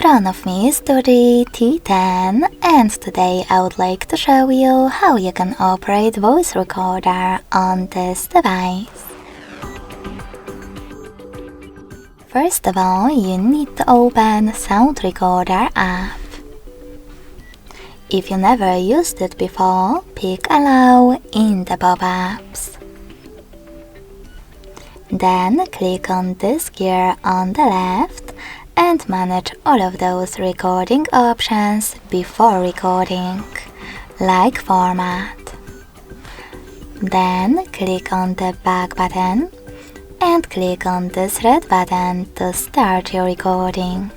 front of me is DOOGEE T10, and today I would like to show you how you can operate voice recorder on this device. First of all, you need to open Sound Recorder app. If you never used it before, pick Allow in the pop-ups. Then click on this gear on the left and manage all of those recording options before recording, like format. Then click on the back button and click on this red button to start your recording.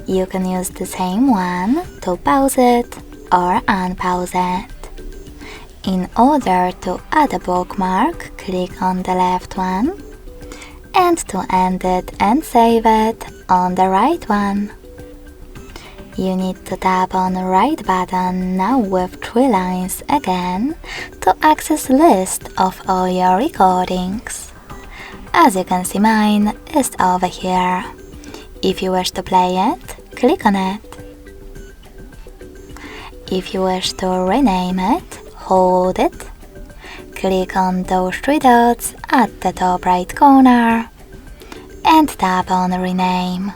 You can use the same one to pause it or unpause it. In order to add a bookmark, click on the left one, and to end it and save it on the right one. You need to tap on the right button now with 3 lines again to access list of all your recordings. As you can see, mine is over here. If you wish to play it, click on it. If you wish to rename it, hold it. Click on those 3 dots at the top right corner and tap on rename.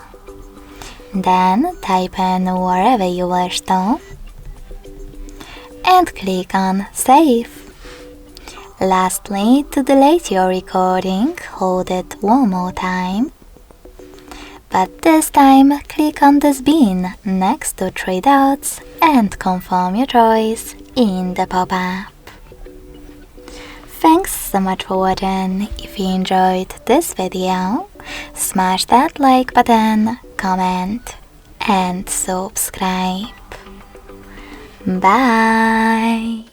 Then type in wherever you wish to and click on save. Lastly, to delete your recording, hold it one more time. But this time, click on this bin next to 3 dots and confirm your choice in the pop-up. Thanks so much for watching. If you enjoyed this video, smash that like button, comment and subscribe. Bye!